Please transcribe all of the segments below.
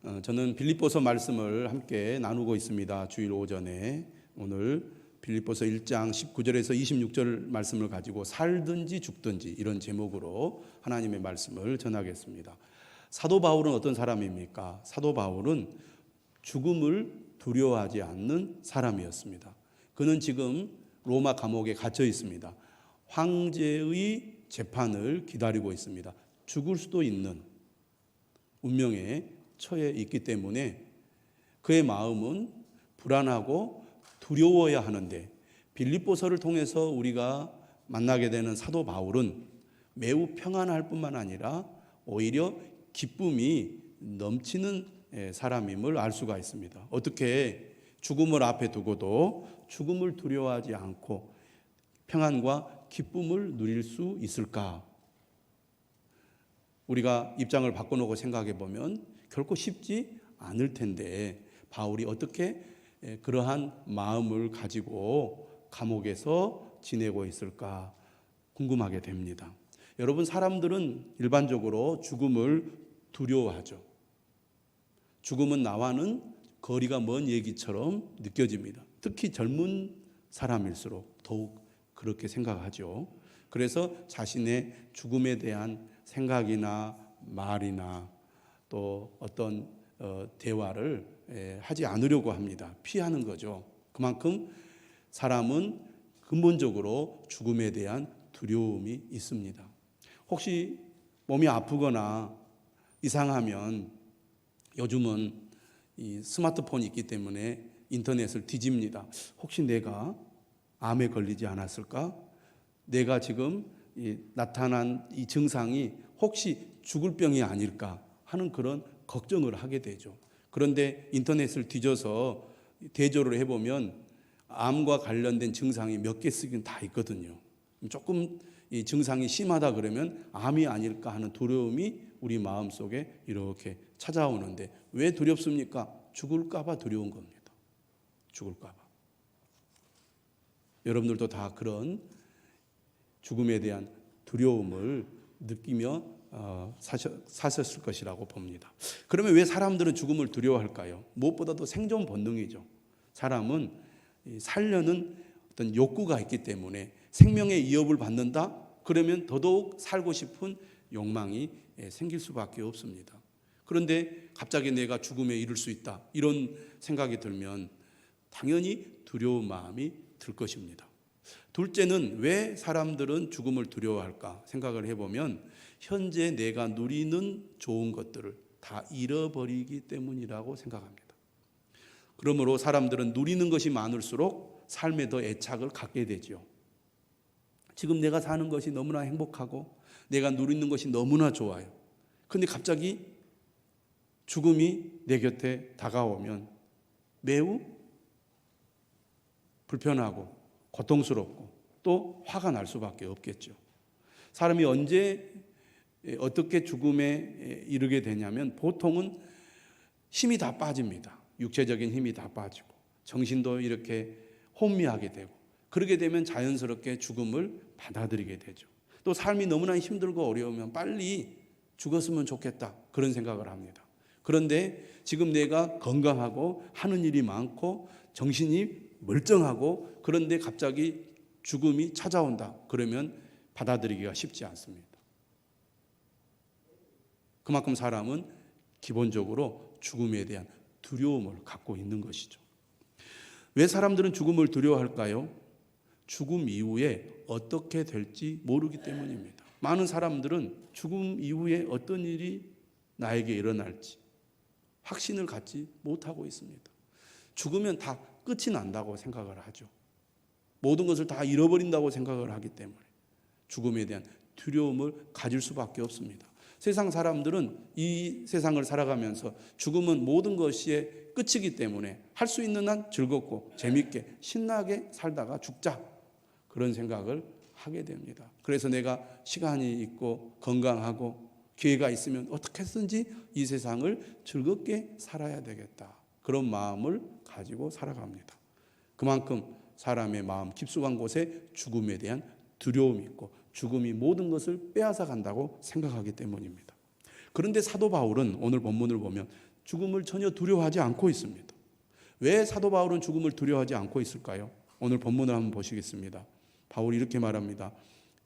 저는 빌립보서 말씀을 함께 나누고 있습니다. 주일 오전에 오늘 빌립보서 1장 19절에서 26절 말씀을 가지고 살든지 죽든지 이런 제목으로 하나님의 말씀을 전하겠습니다. 사도 바울은 어떤 사람입니까? 사도 바울은 죽음을 두려워하지 않는 사람이었습니다. 그는 지금 로마 감옥에 갇혀 있습니다. 황제의 재판을 기다리고 있습니다. 죽을 수도 있는 운명에 처해 있기 때문에 그의 마음은 불안하고 두려워야 하는데, 빌립보서를 통해서 우리가 만나게 되는 사도 바울은 매우 평안할 뿐만 아니라 오히려 기쁨이 넘치는 사람임을 알 수가 있습니다. 어떻게 죽음을 앞에 두고도 죽음을 두려워하지 않고 평안과 기쁨을 누릴 수 있을까? 우리가 입장을 바꿔놓고 생각해 보면 결코 쉽지 않을 텐데, 바울이 어떻게 그러한 마음을 가지고 감옥에서 지내고 있을까 궁금하게 됩니다. 여러분, 사람들은 일반적으로 죽음을 두려워하죠. 죽음은 나와는 거리가 먼 얘기처럼 느껴집니다. 특히 젊은 사람일수록 더욱 그렇게 생각하죠. 그래서 자신의 죽음에 대한 생각이나 말이나 또 어떤 대화를 하지 않으려고 합니다. 피하는 거죠. 그만큼 사람은 근본적으로 죽음에 대한 두려움이 있습니다. 혹시 몸이 아프거나 이상하면 요즘은 이 스마트폰이 있기 때문에 인터넷을 뒤집니다. 혹시 내가 암에 걸리지 않았을까? 내가 지금 나타난 이 증상이 혹시 죽을 병이 아닐까 하는 그런 걱정을 하게 되죠. 그런데 인터넷을 뒤져서 대조를 해보면 암과 관련된 증상이 몇 개 쓰긴 다 있거든요. 조금 이 증상이 심하다 그러면 암이 아닐까 하는 두려움이 우리 마음속에 이렇게 찾아오는데, 왜 두렵습니까? 죽을까 봐 두려운 겁니다. 죽을까 봐. 여러분들도 다 그런 죽음에 대한 두려움을 느끼며 사셨을 것이라고 봅니다. 그러면 왜 사람들은 죽음을 두려워할까요? 무엇보다도 생존 본능이죠. 사람은 살려는 어떤 욕구가 있기 때문에 생명의 위협을 받는다? 그러면 더더욱 살고 싶은 욕망이 생길 수밖에 없습니다. 그런데 갑자기 내가 죽음에 이를 수 있다, 이런 생각이 들면 당연히 두려운 마음이 들 것입니다. 둘째는 왜 사람들은 죽음을 두려워할까 생각을 해보면 현재 내가 누리는 좋은 것들을 다 잃어버리기 때문이라고 생각합니다. 그러므로 사람들은 누리는 것이 많을수록 삶에 더 애착을 갖게 되죠. 지금 내가 사는 것이 너무나 행복하고 내가 누리는 것이 너무나 좋아요. 그런데 갑자기 죽음이 내 곁에 다가오면 매우 불편하고 고통스럽고 또 화가 날 수밖에 없겠죠. 사람이 언제 어떻게 죽음에 이르게 되냐면 보통은 힘이 다 빠집니다. 육체적인 힘이 다 빠지고 정신도 이렇게 혼미하게 되고, 그러게 되면 자연스럽게 죽음을 받아들이게 되죠. 또 삶이 너무나 힘들고 어려우면 빨리 죽었으면 좋겠다, 그런 생각을 합니다. 그런데 지금 내가 건강하고 하는 일이 많고 정신이 멀쩡하고, 그런데 갑자기 죽음이 찾아온다 그러면 받아들이기가 쉽지 않습니다. 그만큼 사람은 기본적으로 죽음에 대한 두려움을 갖고 있는 것이죠. 왜 사람들은 죽음을 두려워할까요? 죽음 이후에 어떻게 될지 모르기 때문입니다. 많은 사람들은 죽음 이후에 어떤 일이 나에게 일어날지 확신을 갖지 못하고 있습니다. 죽으면 다 끝이 난다고 생각을 하죠. 모든 것을 다 잃어버린다고 생각을 하기 때문에 죽음에 대한 두려움을 가질 수밖에 없습니다. 세상 사람들은 이 세상을 살아가면서 죽음은 모든 것이 끝이기 때문에 할 수 있는 한 즐겁고 재밌게 신나게 살다가 죽자, 그런 생각을 하게 됩니다. 그래서 내가 시간이 있고 건강하고 기회가 있으면 어떻게 해서든지 이 세상을 즐겁게 살아야 되겠다, 그런 마음을 가지고 살아갑니다. 그만큼 사람의 마음 깊숙한 곳에 죽음에 대한 두려움이 있고 죽음이 모든 것을 빼앗아 간다고 생각하기 때문입니다. 그런데 사도 바울은 오늘 본문을 보면 죽음을 전혀 두려워하지 않고 있습니다. 왜 사도 바울은 죽음을 두려워하지 않고 있을까요? 오늘 본문을 한번 보시겠습니다. 바울이 이렇게 말합니다.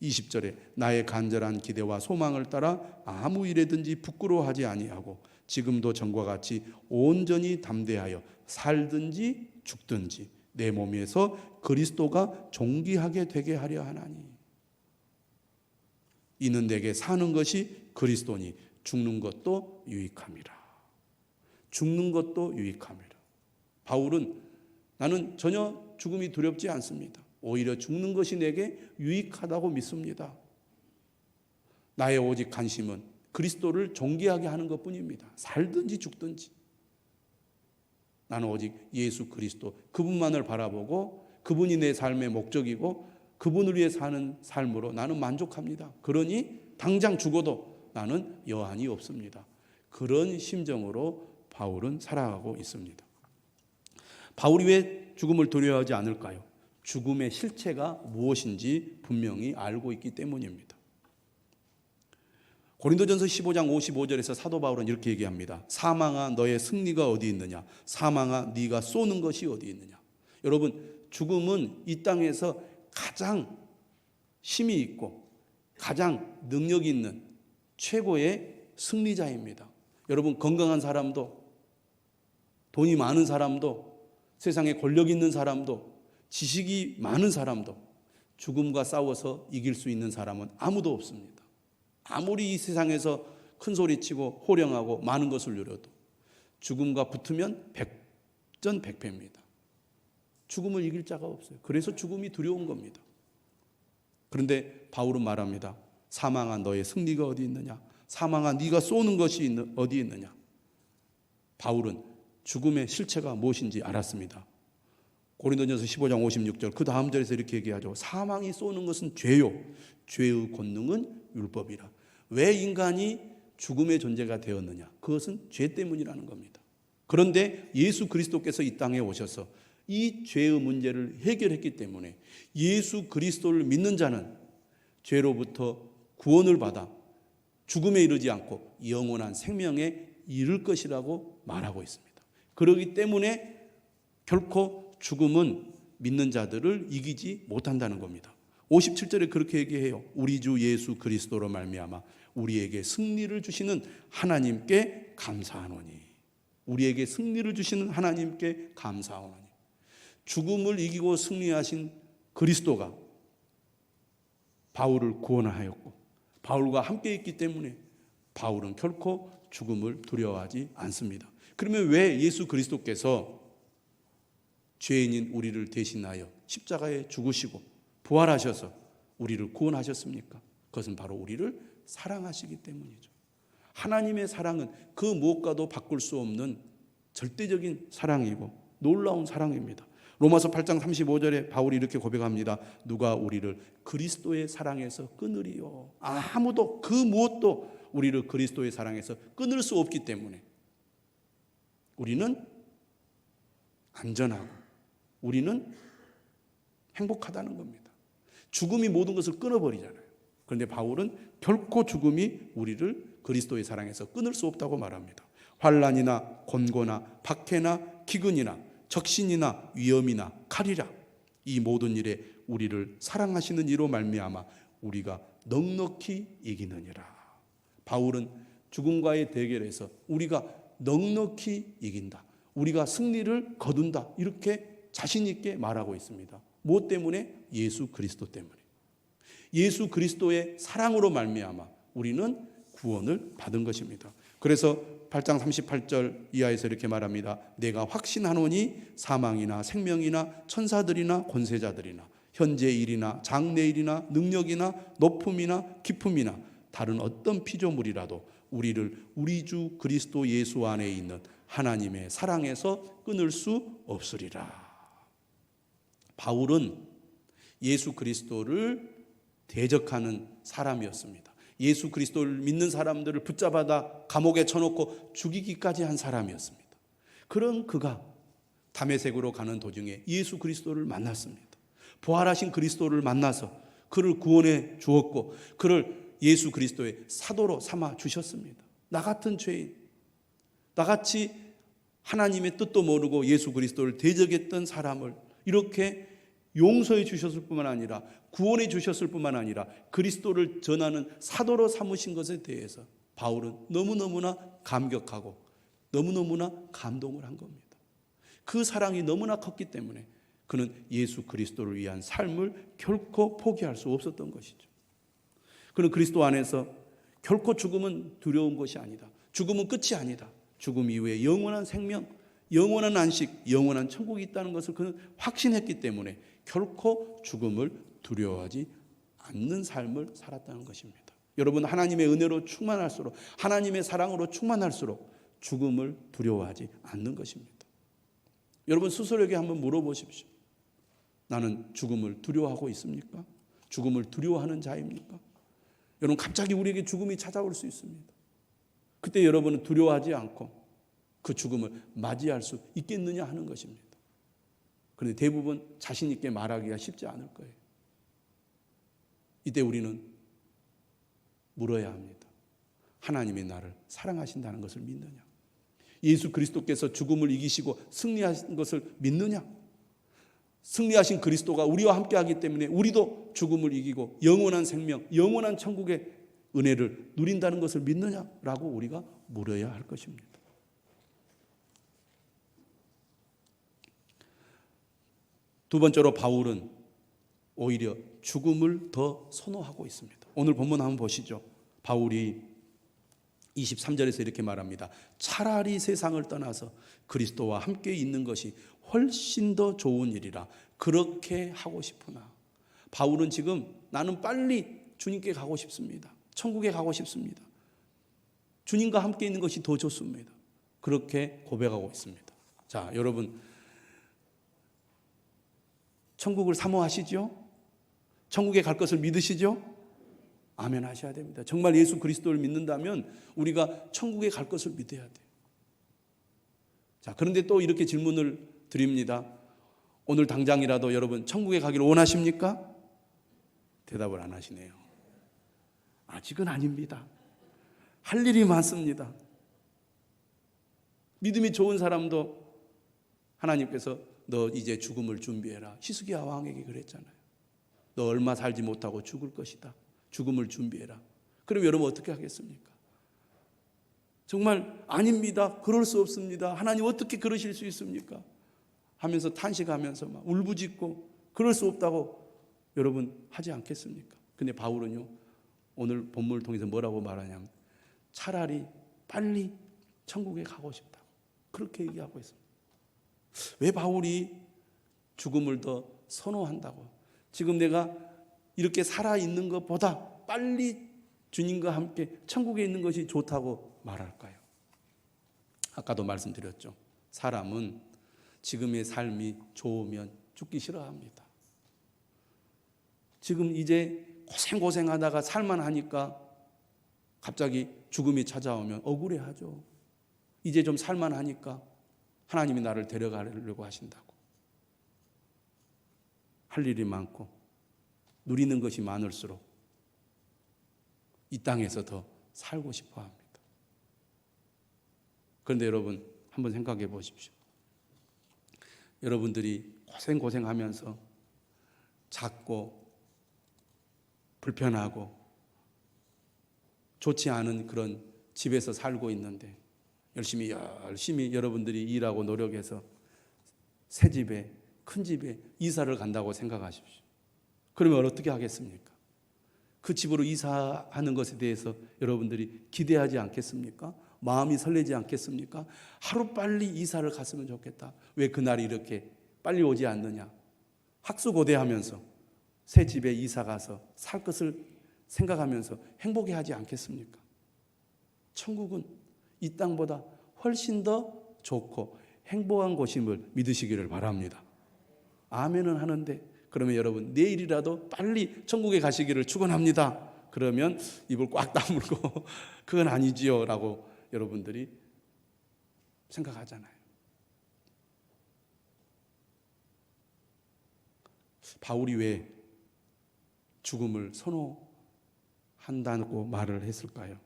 20절에 나의 간절한 기대와 소망을 따라 아무 일에든지 부끄러워하지 아니하고 지금도 전과 같이 온전히 담대하여 살든지 죽든지 내 몸에서 그리스도가 존귀하게 되게 하려 하나니 이는 내게 사는 것이 그리스도니 죽는 것도 유익함이라. 죽는 것도 유익함이라. 바울은 나는 전혀 죽음이 두렵지 않습니다. 오히려 죽는 것이 내게 유익하다고 믿습니다. 나의 오직 관심은 그리스도를 존귀하게 하는 것뿐입니다. 살든지 죽든지 나는 오직 예수 그리스도 그분만을 바라보고 그분이 내 삶의 목적이고 그분을 위해 사는 삶으로 나는 만족합니다. 그러니 당장 죽어도 나는 여한이 없습니다. 그런 심정으로 바울은 살아가고 있습니다. 바울이 왜 죽음을 두려워하지 않을까요? 죽음의 실체가 무엇인지 분명히 알고 있기 때문입니다. 고린도전서 15장 55절에서 사도 바울은 이렇게 얘기합니다. 사망아 너의 승리가 어디 있느냐? 사망아 네가 쏘는 것이 어디 있느냐? 여러분 죽음은 이 땅에서 가장 힘이 있고 가장 능력이 있는 최고의 승리자입니다. 여러분 건강한 사람도 돈이 많은 사람도 세상에 권력 있는 사람도 지식이 많은 사람도 죽음과 싸워서 이길 수 있는 사람은 아무도 없습니다. 아무리 이 세상에서 큰 소리치고 호령하고 많은 것을 누려도 죽음과 붙으면 백전백패입니다. 죽음을 이길 자가 없어요. 그래서 죽음이 두려운 겁니다. 그런데 바울은 말합니다. 사망아 너의 승리가 어디 있느냐? 사망아 네가 쏘는 것이 어디 있느냐? 바울은 죽음의 실체가 무엇인지 알았습니다. 고린도전서 15장 56절 그 다음 절에서 이렇게 얘기하죠. 사망이 쏘는 것은 죄요 죄의 권능은 율법이라. 왜 인간이 죽음의 존재가 되었느냐? 그것은 죄 때문이라는 겁니다. 그런데 예수 그리스도께서 이 땅에 오셔서 이 죄의 문제를 해결했기 때문에 예수 그리스도를 믿는 자는 죄로부터 구원을 받아 죽음에 이르지 않고 영원한 생명에 이를 것이라고 말하고 있습니다. 그렇기 때문에 결코 죽음은 믿는 자들을 이기지 못한다는 겁니다. 57절에 그렇게 얘기해요. 우리 주 예수 그리스도로 말미암아 우리에게 승리를 주시는 하나님께 감사하노니. 우리에게 승리를 주시는 하나님께 감사하노니. 죽음을 이기고 승리하신 그리스도가 바울을 구원하였고 바울과 함께 있기 때문에 바울은 결코 죽음을 두려워하지 않습니다. 그러면 왜 예수 그리스도께서 죄인인 우리를 대신하여 십자가에 죽으시고 부활하셔서 우리를 구원하셨습니까? 그것은 바로 우리를 사랑하시기 때문이죠. 하나님의 사랑은 그 무엇과도 바꿀 수 없는 절대적인 사랑이고 놀라운 사랑입니다. 로마서 8장 35절에 바울이 이렇게 고백합니다. 누가 우리를 그리스도의 사랑에서 끊으리요? 아무도 그 무엇도 우리를 그리스도의 사랑에서 끊을 수 없기 때문에 우리는 안전하고 우리는 행복하다는 겁니다. 죽음이 모든 것을 끊어버리잖아요. 그런데 바울은 결코 죽음이 우리를 그리스도의 사랑에서 끊을 수 없다고 말합니다. 환난이나 곤고나 박해나 기근이나 적신이나 위험이나 칼이라 이 모든 일에 우리를 사랑하시는 이로 말미암아 우리가 넉넉히 이기느니라. 바울은 죽음과의 대결에서 우리가 넉넉히 이긴다, 우리가 승리를 거둔다, 이렇게 자신 있게 말하고 있습니다. 무엇 때문에? 예수 그리스도 때문에. 예수 그리스도의 사랑으로 말미암아 우리는 구원을 받은 것입니다. 그래서 8장 38절 이하에서 이렇게 말합니다. 내가 확신하노니 사망이나 생명이나 천사들이나 권세자들이나 현재 일이나 장래일이나 능력이나 높음이나 깊음이나 다른 어떤 피조물이라도 우리를 우리 주 그리스도 예수 안에 있는 하나님의 사랑에서 끊을 수 없으리라. 바울은 예수 그리스도를 대적하는 사람이었습니다. 예수 그리스도를 믿는 사람들을 붙잡아다 감옥에 쳐놓고 죽이기까지 한 사람이었습니다. 그런 그가 다메섹으로 가는 도중에 예수 그리스도를 만났습니다. 부활하신 그리스도를 만나서 그를 구원해 주었고 그를 예수 그리스도의 사도로 삼아 주셨습니다. 나 같은 죄인, 나같이 하나님의 뜻도 모르고 예수 그리스도를 대적했던 사람을 이렇게 용서해 주셨을 뿐만 아니라 구원해 주셨을 뿐만 아니라 그리스도를 전하는 사도로 삼으신 것에 대해서 바울은 너무너무나 감격하고 너무너무나 감동을 한 겁니다. 그 사랑이 너무나 컸기 때문에 그는 예수 그리스도를 위한 삶을 결코 포기할 수 없었던 것이죠. 그는 그리스도 안에서 결코 죽음은 두려운 것이 아니다. 죽음은 끝이 아니다. 죽음 이후에 영원한 생명, 영원한 안식, 영원한 천국이 있다는 것을 그는 확신했기 때문에 결코 죽음을 두려워하지 않는 삶을 살았다는 것입니다. 여러분, 하나님의 은혜로 충만할수록, 하나님의 사랑으로 충만할수록 죽음을 두려워하지 않는 것입니다. 여러분 스스로에게 한번 물어보십시오. 나는 죽음을 두려워하고 있습니까? 죽음을 두려워하는 자입니까? 여러분, 갑자기 우리에게 죽음이 찾아올 수 있습니다. 그때 여러분은 두려워하지 않고 그 죽음을 맞이할 수 있겠느냐 하는 것입니다. 그런데 대부분 자신 있게 말하기가 쉽지 않을 거예요. 이때 우리는 물어야 합니다. 하나님이 나를 사랑하신다는 것을 믿느냐? 예수 그리스도께서 죽음을 이기시고 승리하신 것을 믿느냐? 승리하신 그리스도가 우리와 함께하기 때문에 우리도 죽음을 이기고 영원한 생명, 영원한 천국의 은혜를 누린다는 것을 믿느냐라고 우리가 물어야 할 것입니다. 두 번째로 바울은 오히려 죽음을 더 선호하고 있습니다. 오늘 본문 한번 보시죠. 바울이 23절에서 이렇게 말합니다. 차라리 세상을 떠나서 그리스도와 함께 있는 것이 훨씬 더 좋은 일이라 그렇게 하고 싶으나. 바울은 지금 나는 빨리 주님께 가고 싶습니다. 천국에 가고 싶습니다. 주님과 함께 있는 것이 더 좋습니다. 그렇게 고백하고 있습니다. 자, 여러분, 천국을 사모하시죠? 천국에 갈 것을 믿으시죠? 아멘 하셔야 됩니다. 정말 예수 그리스도를 믿는다면 우리가 천국에 갈 것을 믿어야 돼요. 자, 그런데 또 이렇게 질문을 드립니다. 오늘 당장이라도 여러분 천국에 가기를 원하십니까? 대답을 안 하시네요. 아직은 아닙니다. 할 일이 많습니다. 믿음이 좋은 사람도 하나님께서 너 이제 죽음을 준비해라. 히스기야 왕에게 그랬잖아요. 너 얼마 살지 못하고 죽을 것이다. 죽음을 준비해라. 그럼 여러분 어떻게 하겠습니까? 정말 아닙니다. 그럴 수 없습니다. 하나님 어떻게 그러실 수 있습니까? 하면서 탄식하면서 막 울부짖고 그럴 수 없다고 여러분 하지 않겠습니까? 근데 바울은요, 오늘 본문을 통해서 뭐라고 말하냐면 차라리 빨리 천국에 가고 싶다고 그렇게 얘기하고 있습니다. 왜 바울이 죽음을 더 선호한다고? 지금 내가 이렇게 살아있는 것보다 빨리 주님과 함께 천국에 있는 것이 좋다고 말할까요? 아까도 말씀드렸죠. 사람은 지금의 삶이 좋으면 죽기 싫어합니다. 지금 이제 고생하다가 살만하니까 갑자기 죽음이 찾아오면 억울해하죠. 이제 좀 살만하니까 하나님이 나를 데려가려고 하신다고. 할 일이 많고 누리는 것이 많을수록 이 땅에서 더 살고 싶어 합니다. 그런데 여러분 한번 생각해 보십시오. 여러분들이 고생하면서 작고 불편하고 좋지 않은 그런 집에서 살고 있는데 열심히 여러분들이 일하고 노력해서 새 집에, 큰 집에 이사를 간다고 생각하십시오. 그러면 어떻게 하겠습니까? 그 집으로 이사하는 것에 대해서 여러분들이 기대하지 않겠습니까? 마음이 설레지 않겠습니까? 하루빨리 이사를 갔으면 좋겠다. 왜 그날이 이렇게 빨리 오지 않느냐? 학수고대하면서 새 집에 이사 가서 살 것을 생각하면서 행복해하지 않겠습니까? 천국은 이 땅보다 훨씬 더 좋고 행복한 곳임을 믿으시기를 바랍니다. 아멘은 하는데 그러면 여러분 내일이라도 빨리 천국에 가시기를 축원합니다. 그러면 입을 꽉 다물고 그건 아니지요 라고 여러분들이 생각하잖아요. 바울이 왜 죽음을 선호한다고 말을 했을까요?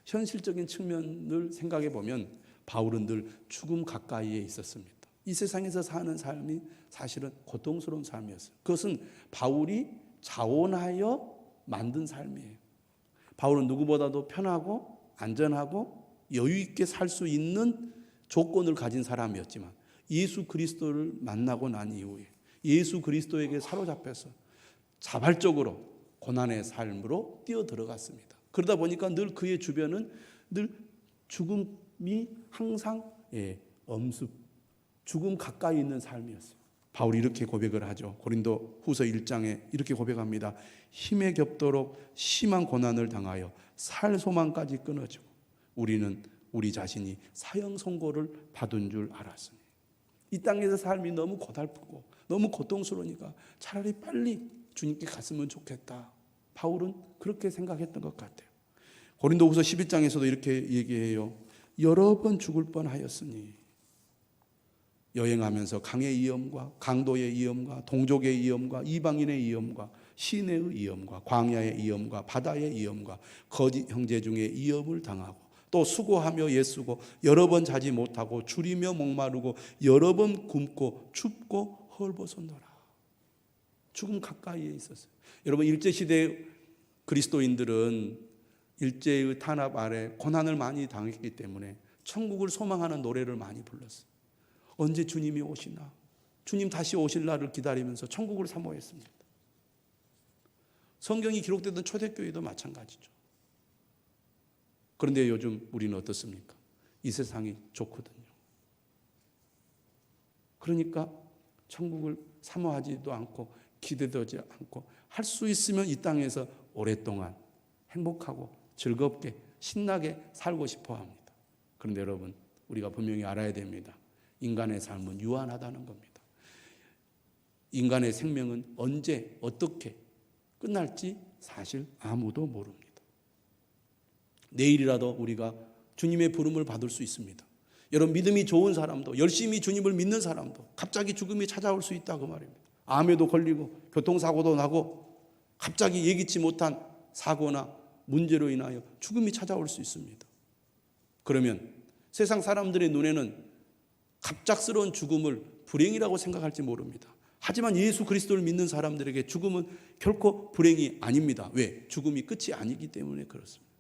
현실적인 측면을 생각해 보면 바울은 늘 죽음 가까이에 있었습니다. 이 세상에서 사는 삶이 사실은 고통스러운 삶이었어요. 그것은 바울이 자원하여 만든 삶이에요. 바울은 누구보다도 편하고 안전하고 여유 있게 살 수 있는 조건을 가진 사람이었지만 예수 그리스도를 만나고 난 이후에 예수 그리스도에게 사로잡혀서 자발적으로 고난의 삶으로 뛰어들어갔습니다. 그러다 보니까 늘 그의 주변은 늘 죽음이 항상 죽음 가까이 있는 삶이었어요. 바울이 이렇게 고백을 하죠. 고린도 후서 1장에 이렇게 고백합니다. 힘에 겹도록 심한 고난을 당하여 살 소망까지 끊어지고 우리는 우리 자신이 사형 선고를 받은 줄 알았으니. 이 땅에서 삶이 너무 고달프고 너무 고통스러우니까 차라리 빨리 주님께 갔으면 좋겠다. 바울은 그렇게 생각했던 것 같아요. 고린도 후서 11장에서도 이렇게 얘기해요. 여러 번 죽을 뻔하였으니 여행하면서 강의 위험과 강도의 위험과 동족의 위험과 이방인의 위험과 시내의 위험과 광야의 위험과 바다의 위험과 거짓 형제 중에 위험을 당하고 또 수고하며 애쓰고 여러 번 자지 못하고 줄이며 목마르고 여러 번 굶고 춥고 헐벗었노라. 죽음 가까이에 있었어요. 여러분, 일제시대 그리스도인들은 일제의 탄압 아래 고난을 많이 당했기 때문에 천국을 소망하는 노래를 많이 불렀어요. 언제 주님이 오시나, 주님 다시 오실 날을 기다리면서 천국을 사모했습니다. 성경이 기록되던 초대교회도 마찬가지죠. 그런데 요즘 우리는 어떻습니까? 이 세상이 좋거든요. 그러니까 천국을 사모하지도 않고 기대되지 않고 할 수 있으면 이 땅에서 오랫동안 행복하고 즐겁게 신나게 살고 싶어 합니다. 그런데 여러분, 우리가 분명히 알아야 됩니다. 인간의 삶은 유한하다는 겁니다. 인간의 생명은 언제 어떻게 끝날지 사실 아무도 모릅니다. 내일이라도 우리가 주님의 부름을 받을 수 있습니다. 여러분, 믿음이 좋은 사람도, 열심히 주님을 믿는 사람도 갑자기 죽음이 찾아올 수 있다 그 말입니다. 암에도 걸리고 교통사고도 나고 갑자기 예기치 못한 사고나 문제로 인하여 죽음이 찾아올 수 있습니다. 그러면 세상 사람들의 눈에는 갑작스러운 죽음을 불행이라고 생각할지 모릅니다. 하지만 예수 그리스도를 믿는 사람들에게 죽음은 결코 불행이 아닙니다. 왜? 죽음이 끝이 아니기 때문에 그렇습니다.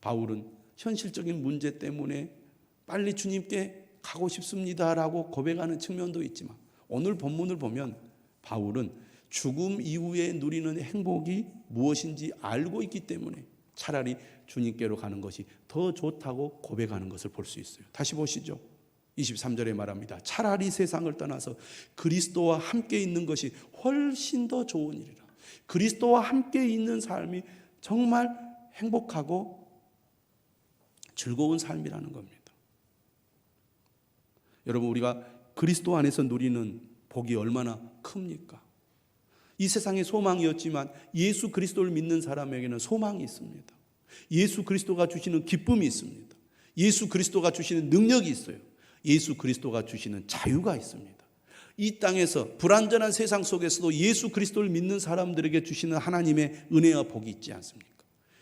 바울은 현실적인 문제 때문에 빨리 주님께 가고 싶습니다라고 고백하는 측면도 있지만 오늘 본문을 보면 바울은 죽음 이후에 누리는 행복이 무엇인지 알고 있기 때문에 차라리 주님께로 가는 것이 더 좋다고 고백하는 것을 볼 수 있어요. 다시 보시죠. 23절에 말합니다. 차라리 세상을 떠나서 그리스도와 함께 있는 것이 훨씬 더 좋은 일이라. 그리스도와 함께 있는 삶이 정말 행복하고 즐거운 삶이라는 겁니다. 여러분, 우리가 그리스도 안에서 누리는 복이 얼마나 큽니까? 이 세상의 소망이었지만 예수 그리스도를 믿는 사람에게는 소망이 있습니다. 예수 그리스도가 주시는 기쁨이 있습니다. 예수 그리스도가 주시는 능력이 있어요. 예수 그리스도가 주시는 자유가 있습니다. 이 땅에서 불완전한 세상 속에서도 예수 그리스도를 믿는 사람들에게 주시는 하나님의 은혜와 복이 있지 않습니까?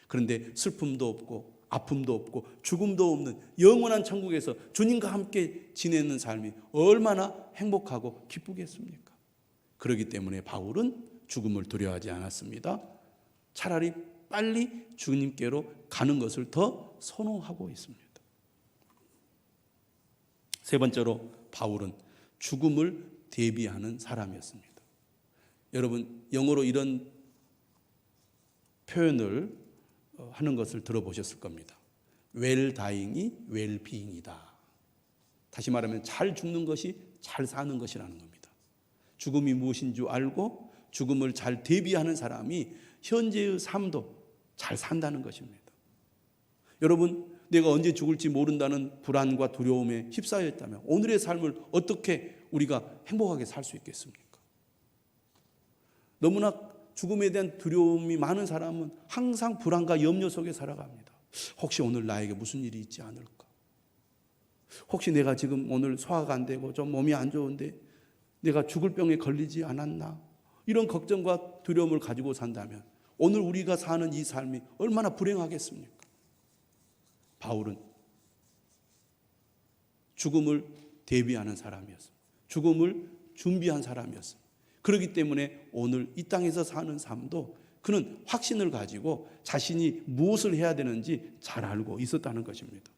그런데 슬픔도 없고 아픔도 없고 죽음도 없는 영원한 천국에서 주님과 함께 지내는 삶이 얼마나 행복하고 기쁘겠습니까? 그렇기 때문에 바울은 죽음을 두려워하지 않았습니다. 차라리 빨리 주님께로 가는 것을 더 선호하고 있습니다. 세 번째로 바울은 죽음을 대비하는 사람이었습니다. 여러분, 영어로 이런 표현을 하는 것을 들어보셨을 겁니다. well dying이 well being이다. 다시 말하면 잘 죽는 것이 잘 사는 것이라는 겁니다. 죽음이 무엇인 줄 알고 죽음을 잘 대비하는 사람이 현재의 삶도 잘 산다는 것입니다. 여러분, 내가 언제 죽을지 모른다는 불안과 두려움에 휩싸여 있다면 오늘의 삶을 어떻게 우리가 행복하게 살 수 있겠습니까? 너무나 죽음에 대한 두려움이 많은 사람은 항상 불안과 염려 속에 살아갑니다. 혹시 오늘 나에게 무슨 일이 있지 않을까? 혹시 내가 지금 오늘 소화가 안 되고 좀 몸이 안 좋은데 내가 죽을 병에 걸리지 않았나? 이런 걱정과 두려움을 가지고 산다면 오늘 우리가 사는 이 삶이 얼마나 불행하겠습니까? 바울은 죽음을 대비하는 사람이었습니다. 죽음을 준비한 사람이었습니다. 그렇기 때문에 오늘 이 땅에서 사는 삶도 그는 확신을 가지고 자신이 무엇을 해야 되는지 잘 알고 있었다는 것입니다.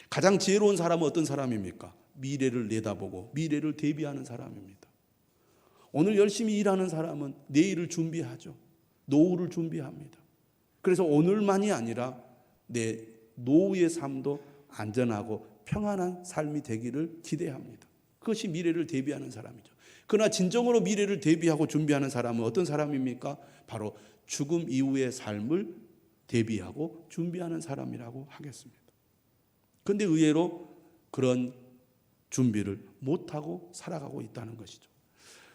가장 지혜로운 사람은 어떤 사람입니까? 미래를 내다보고 미래를 대비하는 사람입니다. 오늘 열심히 일하는 사람은 내일을 준비하죠. 노후를 준비합니다. 그래서 오늘만이 아니라 내 노후의 삶도 안전하고 평안한 삶이 되기를 기대합니다. 그것이 미래를 대비하는 사람이죠. 그러나 진정으로 미래를 대비하고 준비하는 사람은 어떤 사람입니까? 바로 죽음 이후의 삶을 대비하고 준비하는 사람이라고 하겠습니다. 그런데 의외로 그런 준비를 못하고 살아가고 있다는 것이죠.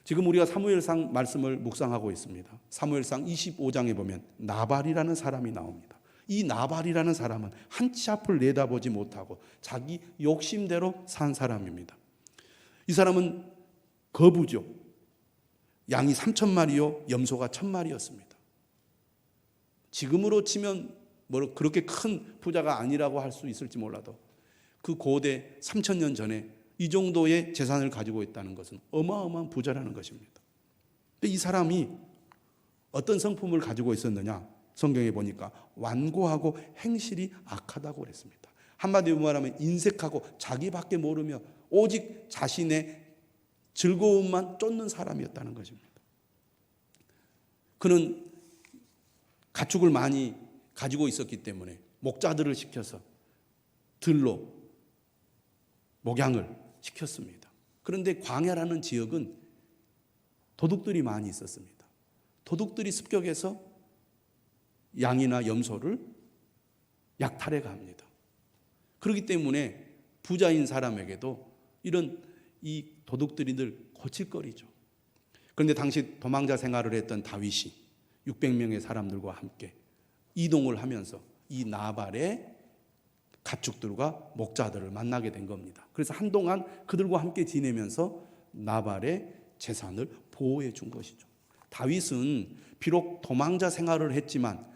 지금 우리가 사무엘상 말씀을 묵상하고 있습니다. 사무엘상 25장에 보면 나발이라는 사람이 나옵니다. 이 나발이라는 사람은 한 치 앞을 내다보지 못하고 자기 욕심대로 산 사람입니다. 이 사람은 거부죠. 양이 3,000마리요 염소가 1,000마리였습니다. 지금으로 치면 뭐 그렇게 큰 부자가 아니라고 할 수 있을지 몰라도 그 고대 3,000년 전에 이 정도의 재산을 가지고 있다는 것은 어마어마한 부자라는 것입니다. 이 사람이 어떤 성품을 가지고 있었느냐? 성경에 보니까 완고하고 행실이 악하다고 그랬습니다. 한마디로 말하면 인색하고 자기밖에 모르며 오직 자신의 즐거움만 쫓는 사람이었다는 것입니다. 그는 가축을 많이 가지고 있었기 때문에 목자들을 시켜서 들로 목양을 시켰습니다. 그런데 광야라는 지역은 도둑들이 많이 있었습니다. 도둑들이 습격해서 양이나 염소를 약탈해 갑니다. 그렇기 때문에 부자인 사람에게도 이런 이 도둑들이 늘 고칠거리죠. 그런데 당시 도망자 생활을 했던 다윗이 600명의 사람들과 함께 이동을 하면서 이 나발의 가축들과 목자들을 만나게 된 겁니다. 그래서 한동안 그들과 함께 지내면서 나발의 재산을 보호해 준 것이죠. 다윗은 비록 도망자 생활을 했지만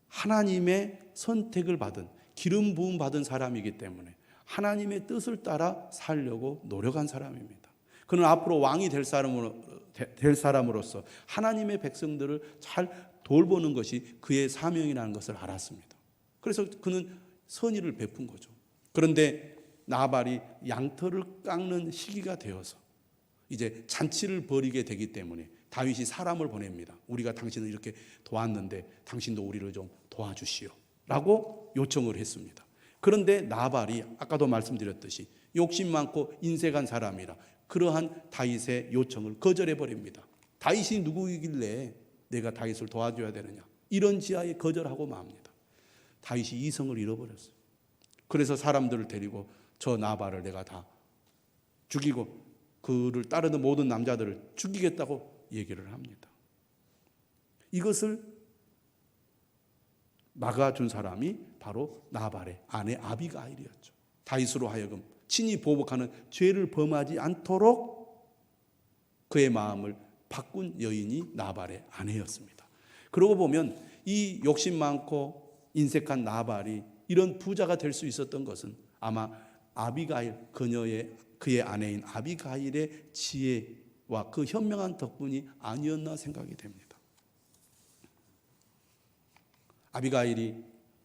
하나님의 선택을 받은 기름 부음 받은 사람이기 때문에 하나님의 뜻을 따라 살려고 노력한 사람입니다. 그는 앞으로 왕이 될 사람으로서 하나님의 백성들을 잘 돌보는 것이 그의 사명이라는 것을 알았습니다. 그래서 그는 선의를 베푼 거죠. 그런데 나발이 양털을 깎는 시기가 되어서 이제 잔치를 벌이게 되기 때문에 다윗이 사람을 보냅니다. 우리가 당신을 이렇게 도왔는데 당신도 우리를 좀 도와주시오 라고 요청을 했습니다. 그런데 나발이 아까도 말씀드렸듯이 욕심 많고 인색한 사람이라 그러한 다윗의 요청을 거절해 버립니다. 다윗이 누구이길래 내가 다윗을 도와줘야 되느냐, 이런 지하에 거절하고 맙니다. 다윗이 이성을 잃어버렸어요. 그래서 사람들을 데리고 저 나발을 내가 다 죽이고 그를 따르는 모든 남자들을 죽이겠다고 얘기를 합니다. 이것을 막아준 사람이 바로 나발의 아내 아비가일이었죠. 다윗으로 하여금 친히 보복하는 죄를 범하지 않도록 그의 마음을 바꾼 여인이 나발의 아내였습니다. 그러고 보면 이 욕심 많고 인색한 나발이 이런 부자가 될 수 있었던 것은 아마 아비가일, 그의 아내인 아비가일의 지혜와 그 현명한 덕분이 아니었나 생각이 됩니다. 아비가일이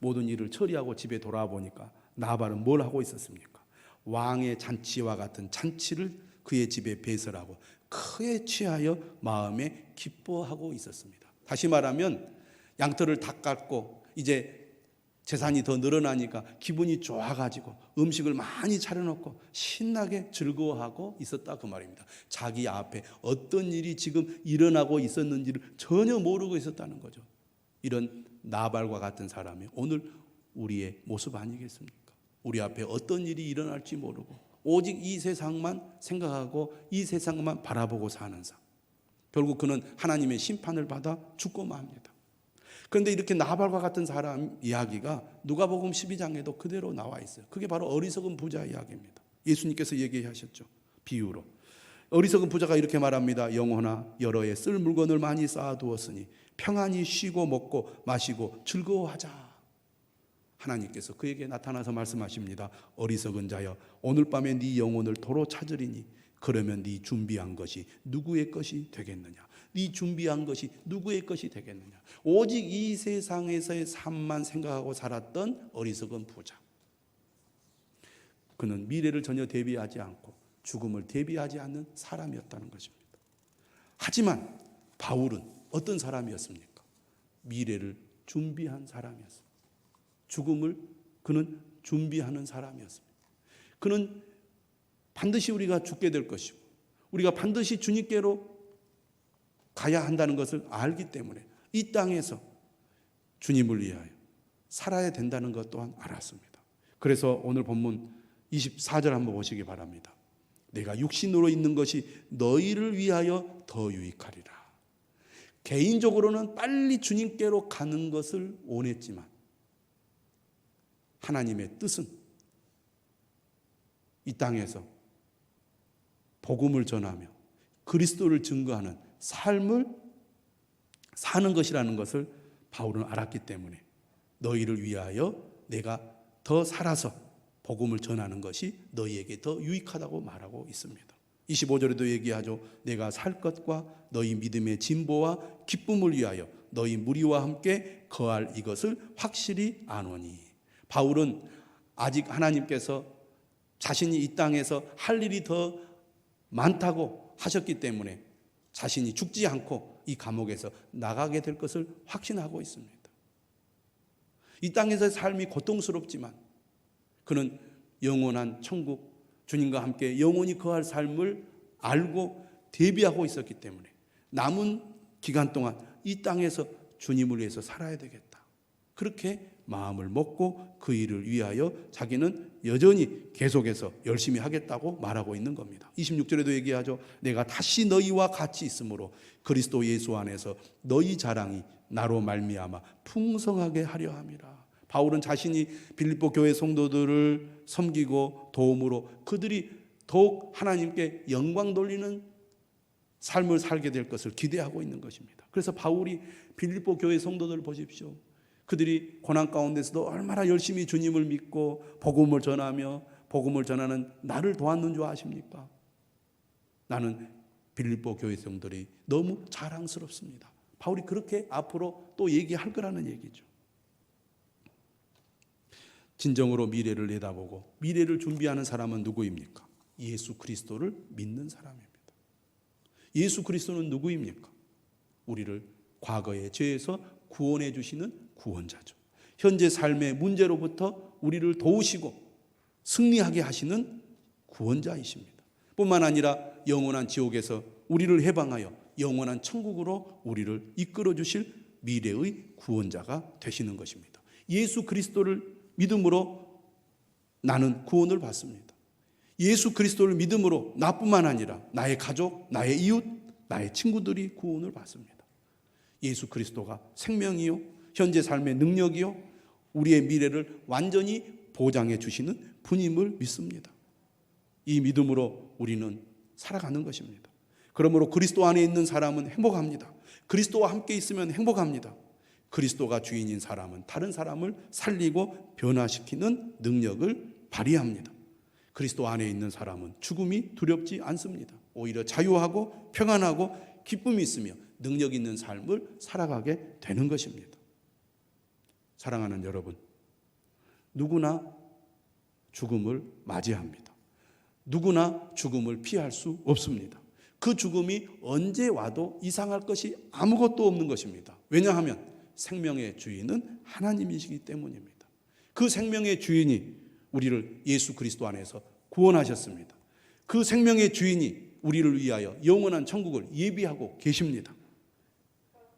모든 일을 처리하고 집에 돌아와 보니까 나발은 뭘 하고 있었습니까? 왕의 잔치와 같은 잔치를 그의 집에 배설하고 크게 취하여 마음에 기뻐하고 있었습니다. 다시 말하면 양털을 다 깎고 이제 재산이 더 늘어나니까 기분이 좋아가지고 음식을 많이 차려놓고 신나게 즐거워하고 있었다 그 말입니다. 자기 앞에 어떤 일이 지금 일어나고 있었는지를 전혀 모르고 있었다는 거죠. 이런 나발과 같은 사람이 오늘 우리의 모습 아니겠습니까? 우리 앞에 어떤 일이 일어날지 모르고 오직 이 세상만 생각하고 이 세상만 바라보고 사는 삶. 결국 그는 하나님의 심판을 받아 죽고 맙니다. 그런데 이렇게 나발과 같은 사람 이야기가 누가복음 12장에도 그대로 나와 있어요. 그게 바로 어리석은 부자 이야기입니다. 예수님께서 얘기하셨죠. 비유로. 어리석은 부자가 이렇게 말합니다. 영혼아, 여러 해 쓸 물건을 많이 쌓아두었으니 평안히 쉬고 먹고 마시고 즐거워하자. 하나님께서 그에게 나타나서 말씀하십니다. 어리석은 자여, 오늘 밤에 네 영혼을 도로 찾으리니 그러면 네 준비한 것이 누구의 것이 되겠느냐? 네 준비한 것이 누구의 것이 되겠느냐? 오직 이 세상에서의 삶만 생각하고 살았던 어리석은 부자. 그는 미래를 전혀 대비하지 않고 죽음을 대비하지 않는 사람이었다는 것입니다. 하지만 바울은 어떤 사람이었습니까? 미래를 준비한 사람이었습니다. 죽음을 그는 준비하는 사람이었습니다. 그는 반드시 우리가 죽게 될 것이고 우리가 반드시 주님께로 가야 한다는 것을 알기 때문에 이 땅에서 주님을 위하여 살아야 된다는 것 또한 알았습니다. 그래서 오늘 본문 24절 한번 보시기 바랍니다. 내가 육신으로 있는 것이 너희를 위하여 더 유익하리라. 개인적으로는 빨리 주님께로 가는 것을 원했지만 하나님의 뜻은 이 땅에서 복음을 전하며 그리스도를 증거하는 삶을 사는 것이라는 것을 바울은 알았기 때문에 너희를 위하여 내가 더 살아서 복음을 전하는 것이 너희에게 더 유익하다고 말하고 있습니다. 25절에도 얘기하죠. 내가 살 것과 너희 믿음의 진보와 기쁨을 위하여 너희 무리와 함께 거할 이것을 확실히 아노니. 바울은 아직 하나님께서 자신이 이 땅에서 할 일이 더 많다고 하셨기 때문에 자신이 죽지 않고 이 감옥에서 나가게 될 것을 확신하고 있습니다. 이 땅에서의 삶이 고통스럽지만 그는 영원한 천국, 주님과 함께 영원히 거할 삶을 알고 대비하고 있었기 때문에 남은 기간 동안 이 땅에서 주님을 위해서 살아야 되겠다. 그렇게 마음을 먹고 그 일을 위하여 자기는 여전히 계속해서 열심히 하겠다고 말하고 있는 겁니다. 26절에도 얘기하죠. 내가 다시 너희와 같이 있으므로 그리스도 예수 안에서 너희 자랑이 나로 말미암아 풍성하게 하려 함이라. 바울은 자신이 빌립보 교회 성도들을 섬기고 도움으로 그들이 더욱 하나님께 영광 돌리는 삶을 살게 될 것을 기대하고 있는 것입니다. 그래서 바울이 빌립보 교회 성도들을 보십시오. 그들이 고난 가운데서도 얼마나 열심히 주님을 믿고 복음을 전하며 복음을 전하는 나를 도왔는 줄 아십니까? 나는 빌립보 교회 성도들이 너무 자랑스럽습니다. 바울이 그렇게 앞으로 또 얘기할 거라는 얘기죠. 진정으로 미래를 내다보고 미래를 준비하는 사람은 누구입니까? 예수 그리스도를 믿는 사람입니다. 예수 그리스도는 누구입니까? 우리를 과거의 죄에서 구원해 주시는 구원자죠. 현재 삶의 문제로부터 우리를 도우시고 승리하게 하시는 구원자이십니다. 뿐만 아니라 영원한 지옥에서 우리를 해방하여 영원한 천국으로 우리를 이끌어 주실 미래의 구원자가 되시는 것입니다. 예수 그리스도를 믿음으로 나는 구원을 받습니다. 예수 그리스도를 믿음으로 나뿐만 아니라 나의 가족, 나의 이웃, 나의 친구들이 구원을 받습니다. 예수 그리스도가 생명이요, 현재 삶의 능력이요, 우리의 미래를 완전히 보장해 주시는 분임을 믿습니다. 이 믿음으로 우리는 살아가는 것입니다. 그러므로 그리스도 안에 있는 사람은 행복합니다. 그리스도와 함께 있으면 행복합니다. 그리스도가 주인인 사람은 다른 사람을 살리고 변화시키는 능력을 발휘합니다. 그리스도 안에 있는 사람은 죽음이 두렵지 않습니다. 오히려 자유하고 평안하고 기쁨이 있으며 능력 있는 삶을 살아가게 되는 것입니다. 사랑하는 여러분, 누구나 죽음을 맞이합니다. 누구나 죽음을 피할 수 없습니다. 그 죽음이 언제 와도 이상할 것이 아무것도 없는 것입니다. 왜냐하면 생명의 주인은 하나님이시기 때문입니다. 그 생명의 주인이 우리를 예수 그리스도 안에서 구원하셨습니다. 그 생명의 주인이 우리를 위하여 영원한 천국을 예비하고 계십니다.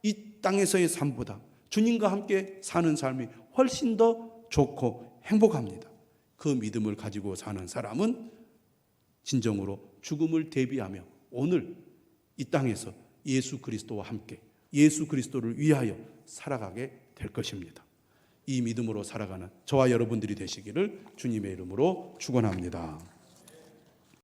이 땅에서의 삶보다 주님과 함께 사는 삶이 훨씬 더 좋고 행복합니다. 그 믿음을 가지고 사는 사람은 진정으로 죽음을 대비하며 오늘 이 땅에서 예수 그리스도와 함께 예수 그리스도를 위하여 살아가게 될 것입니다. 이 믿음으로 살아가는 저와 여러분들이 되시기를 주님의 이름으로 축원합니다.